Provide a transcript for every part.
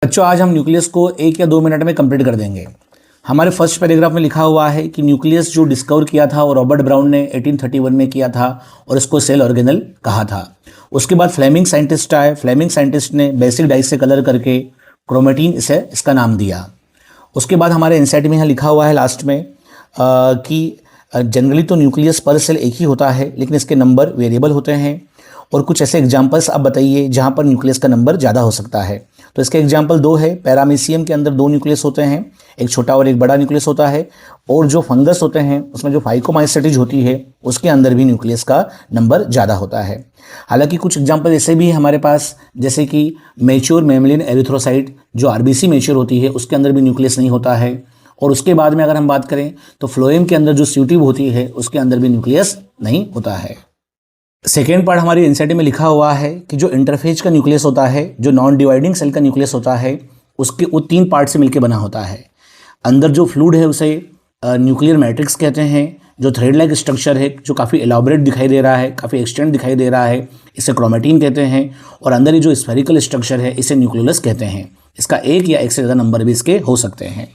बच्चों, आज हम न्यूक्लियस को 1 या 2 मिनट में कंप्लीट कर देंगे। हमारे फर्स्ट पैराग्राफ में लिखा हुआ है कि न्यूक्लियस जो डिस्कवर किया था वो रॉबर्ट ब्राउन ने 1831 में किया था और इसको सेल ऑर्गेनल कहा था। उसके बाद फ्लेमिंग साइंटिस्ट आए। फ्लेमिंग साइंटिस्ट ने बेसिक डाई से कलर करके क्रोमेटिन इसका नाम दिया। उसके बाद हमारे एनसीईआरटी में यहाँ लिखा हुआ है लास्ट में कि जनरली तो न्यूक्लियस पर सेल एक ही होता है, लेकिन इसके नंबर वेरिएबल होते हैं। और कुछ ऐसे एग्जाम्पल्स आप बताइए जहाँ पर न्यूक्लियस का नंबर ज़्यादा हो सकता है। तो इसके एग्जाम्पल 2 है। पैरामीशियम के अंदर 2 न्यूक्लियस होते हैं, एक छोटा और एक बड़ा न्यूक्लियस होता है। और जो फंगस होते हैं उसमें जो फाइकोमाइसेटेज होती है उसके अंदर भी न्यूक्लियस का नंबर ज़्यादा होता है। हालांकि कुछ एग्जाम्पल ऐसे भी है हमारे पास, जैसे कि मैच्योर मैमेलियन एरिथ्रोसाइट जो आरबीसी मैच्योर होती है उसके अंदर भी न्यूक्लियस नहीं होता है। और उसके बाद में अगर हम बात करें तो फ्लोएम के अंदर जो स्यूटिव होती है उसके अंदर भी न्यूक्लियस नहीं होता है। सेकेंड पार्ट हमारी एनसीईआरटी में लिखा हुआ है कि जो इंटरफेज का न्यूक्लियस होता है, जो नॉन डिवाइडिंग सेल का न्यूक्लियस होता है, उसके वो 3 पार्ट से मिलकर बना होता है। अंदर जो फ्लूइड है उसे न्यूक्लियर मैट्रिक्स कहते हैं। जो थ्रेड लाइक स्ट्रक्चर है, जो काफ़ी एलाबोरेट दिखाई दे रहा है, काफ़ी एक्सटेंड दिखाई दे रहा है, इसे क्रोमेटिन कहते हैं। और अंदर ये जो स्फेरिकल स्ट्रक्चर है इसे न्यूक्लियोलस कहते हैं। इसका 1 या 1 से ज़्यादा नंबर भी इसके हो सकते हैं।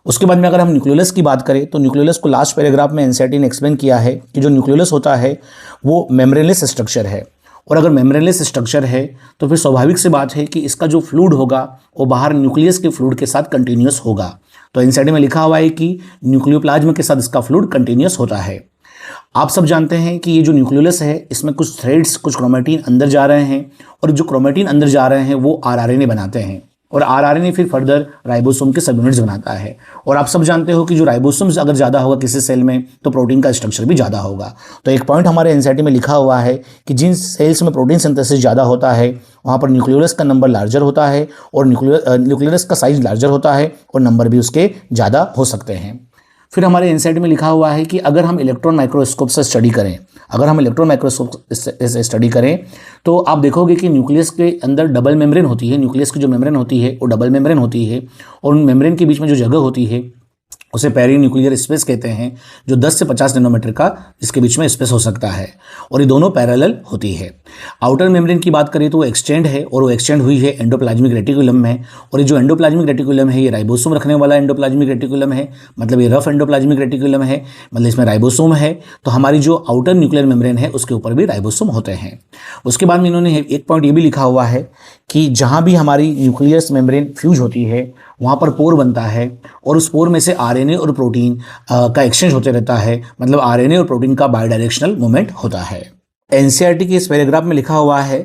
उसके बाद में अगर हम न्यूक्लियोलस की बात करें तो न्यूक्लियोलस को लास्ट पैराग्राफ में एनसीईआरटी ने एक्सप्लेन किया है कि जो न्यूक्लियोलस होता है वो मेम्ब्रेनलेस स्ट्रक्चर है। और अगर मेम्ब्रेनलेस स्ट्रक्चर है तो फिर स्वाभाविक सी बात है कि इसका जो फ्लूइड होगा वो बाहर न्यूक्लियस के फ्लूइड के साथ कंटिन्यूस होगा। तो एनसीईआरटी में लिखा हुआ है कि न्यूक्लियोप्लाज्म के साथ इसका फ्लूइड कंटिन्यूस होता है। आप सब जानते हैं कि ये जो न्यूक्लियोलस है इसमें कुछ थ्रेड्स, कुछ क्रोमेटिन अंदर जा रहे हैं और जो क्रोमेटिन अंदर जा रहे हैं वो आरआरएनए बनाते हैं और आरआरएनए फिर फर्दर राइबोसोम के सब यूनिट्स बनाता है। और आप सब जानते हो कि जो राइबोसोम्स अगर ज़्यादा होगा किसी सेल में तो प्रोटीन का स्ट्रक्चर भी ज़्यादा होगा। तो एक पॉइंट हमारे एनसीईआरटी में लिखा हुआ है कि जिन सेल्स में प्रोटीन सिंथेसिस ज़्यादा होता है वहाँ पर न्यूक्लियोलस का नंबर लार्जर होता है और न्यूक्लियोलस का साइज लार्जर होता है और नंबर भी उसके ज़्यादा हो सकते हैं। फिर हमारे एनसीईआरटी में लिखा हुआ है कि अगर हम इलेक्ट्रॉन माइक्रोस्कोप से स्टडी करें, स्टडी करें तो आप देखोगे कि न्यूक्लियस के अंदर डबल मेम्ब्रेन होती है। न्यूक्लियस की जो मेम्ब्रेन होती है वो डबल मेम्ब्रेन होती है और उन मेम्ब्रेन के बीच में जो जगह होती है उसे पेरी न्यूक्लियर स्पेस कहते हैं, जो 10 से 50 नैनोमीटर का इसके बीच में स्पेस हो सकता है और ये दोनों पैरेलल होती है। आउटर मेम्ब्रेन की बात करें तो वो एक्सटेंड है और वो एक्सटेंड हुई है एंडोप्लाज्मिक रेटिकुलम में। और ये जो एंडोप्लाज्मिक रेटिकुलम है ये राइबोसोम रखने वाला एंडोप्लाज्मिक रेटिकुलम है, मतलब ये रफ एंडोप्लाज्मिक रेटिकुलम है, मतलब इसमें राइबोसोम है। तो हमारी जो आउटर न्यूक्लियर मेम्ब्रेन है उसके ऊपर भी राइबोसोम होते हैं। उसके बाद में इन्होंने एक पॉइंट ये भी लिखा हुआ है कि जहाँ भी हमारी न्यूक्लियस मेम्ब्रेन फ्यूज होती है वहाँ पर पोर बनता है और उस पोर में से आरएनए और प्रोटीन का एक्सचेंज होते रहता है, मतलब आरएनए और प्रोटीन का बायडायरेक्शनल मूवमेंट होता है। एनसीईआरटी के इस पैराग्राफ में लिखा हुआ है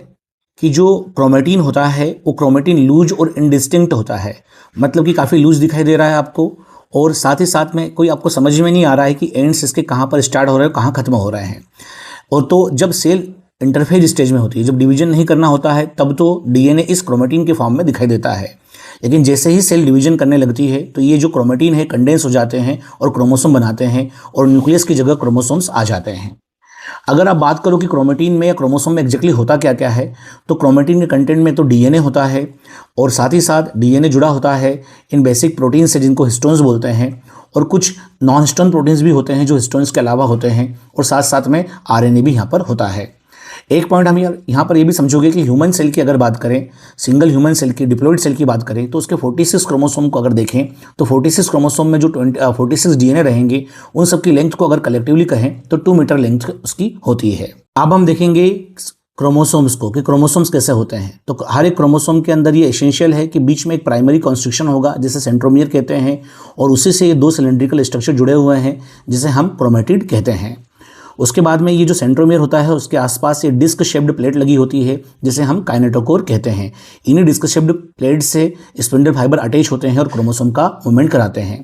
कि जो क्रोमेटिन होता है वो क्रोमेटिन लूज और इनडिस्टिंक्ट होता है, मतलब कि काफ़ी लूज दिखाई दे रहा है आपको और साथ ही साथ में कोई आपको समझ में नहीं आ रहा है कि एंड्स इसके कहाँ पर स्टार्ट हो रहे हैं, कहाँ खत्म हो रहे हैं। और तो जब सेल इंटरफेज स्टेज में होती है, जब डिवीजन नहीं करना होता है, तब तो डीएनए इस क्रोमेटिन के फॉर्म में दिखाई देता है। लेकिन जैसे ही सेल डिवीजन करने लगती है तो ये जो क्रोमेटिन है कंडेंस हो जाते हैं और क्रोमोसोम बनाते हैं और न्यूक्लियस की जगह क्रोमोसोम्स आ जाते हैं। अगर आप बात करो कि क्रोमेटिन में या क्रोमोसोम में एग्जैक्टली होता क्या क्या है, तो क्रोमेटिन के कंटेंट में तो डीएनए होता है और साथ ही साथ डीएनए जुड़ा होता है इन बेसिक प्रोटीन से जिनको हिस्टोन्स बोलते हैं, और कुछ नॉन हिस्टोन प्रोटीन्स भी होते हैं जो हिस्टोन्स के अलावा होते हैं, और साथ साथ में आरएनए भी यहाँ पर होता है। एक पॉइंट हम यहाँ पर ये भी समझोगे कि ह्यूमन सेल की अगर बात करें, सिंगल ह्यूमन सेल की, डिप्लॉइड सेल की बात करें तो उसके 46 क्रोमोसोम को अगर देखें तो 46 क्रोमोसोम में जो 46 डीएनए रहेंगे उन सब की लेंथ को अगर कलेक्टिवली कहें तो 2 मीटर लेंथ उसकी होती है। अब हम देखेंगे क्रोमोसोम्स को कि क्रोमोसोम्स कैसे होते हैं। तो हर एक क्रोमोसोम के अंदर ये एसेंशियल है कि बीच में एक प्राइमरी कॉन्स्ट्रिक्शन होगा जिसे सेंट्रोमियर कहते हैं और उसी से ये 2 सिलेंड्रिकल स्ट्रक्चर जुड़े हुए हैं जिसे हम क्रोमेटिड कहते हैं। उसके बाद में ये जो सेंट्रोमियर होता है उसके आसपास ये डिस्क शेप्ड प्लेट लगी होती है जिसे हम काइनेटोकोर कहते हैं। इन्हीं डिस्क शेप्ड प्लेट से स्पिंडल फाइबर अटैच होते हैं और क्रोमोसोम का मूवमेंट कराते हैं।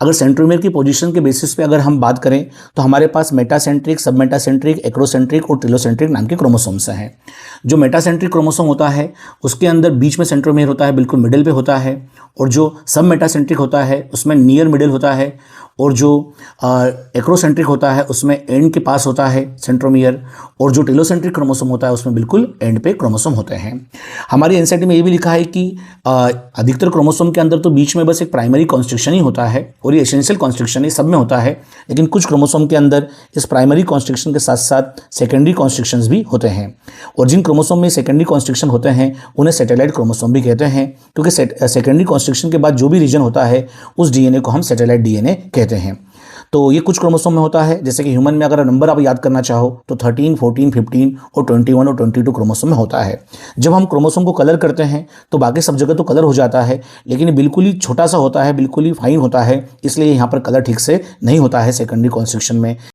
अगर सेंट्रोमियर की पोजीशन के बेसिस पे अगर हम बात करें तो हमारे पास मेटासेंट्रिक, सबमेटासेंट्रिक, एक्रोसेंट्रिक और टेलोसेंट्रिक नाम के क्रोमोसोम्स हैं। जो मेटासेंट्रिक क्रोमोसोम होता है उसके अंदर बीच में सेंट्रोमियर होता है, बिल्कुल मिडिल पे होता है, और जो सब मेटासेंट्रिक होता है उसमें नियर मिडिल होता है और जो एक्रोसेंट्रिक होता है उसमें एंड के पास होता है सेंट्रोमियर, और जो टेलोसेंट्रिक क्रोमोसोम होता है उसमें बिल्कुल एंड पे क्रोमोसोम होते हैं। हमारी एनसीईआरटी में ये भी लिखा है कि अधिकतर क्रोमोसोम के अंदर तो बीच में बस एक प्राइमरी कॉन्स्ट्रिक्शन ही होता है, और ये एसेंशियल कॉन्स्ट्रिक्शन है, सब में होता है, लेकिन कुछ क्रोमोसोम के अंदर इस प्राइमरी कॉन्स्ट्रिक्शन के साथ साथ सेकेंडरी कॉन्स्ट्रिक्शंस भी होते हैं। और जिन क्रोमोसोम में सेकेंडरी कॉन्स्ट्रिक्शन होते हैं उन्हें सैटेलाइट क्रोमोसोम भी कहते हैं, क्योंकि सेकेंडरी कॉन्स्ट्रिक्शन के बाद जो भी रीजन होता है उस डीएनए को हम सैटेलाइट डीएनए कहते हैं। तो ये कुछ क्रोमोसोम में होता है, जैसे कि ह्यूमन में अगर नंबर आप याद करना चाहो तो 13, 14, 15 और 21 और 22 क्रोमोसोम में होता है। जब हम क्रोमोसोम को कलर करते हैं तो बाकी सब जगह तो कलर हो जाता है, लेकिन ये बिल्कुल ही छोटा सा होता है, बिल्कुल ही फाइन होता है, इसलिए यहाँ पर कलर ठीक से नहीं होता है सेकेंडरी कॉन्स्ट्रिक्शन में।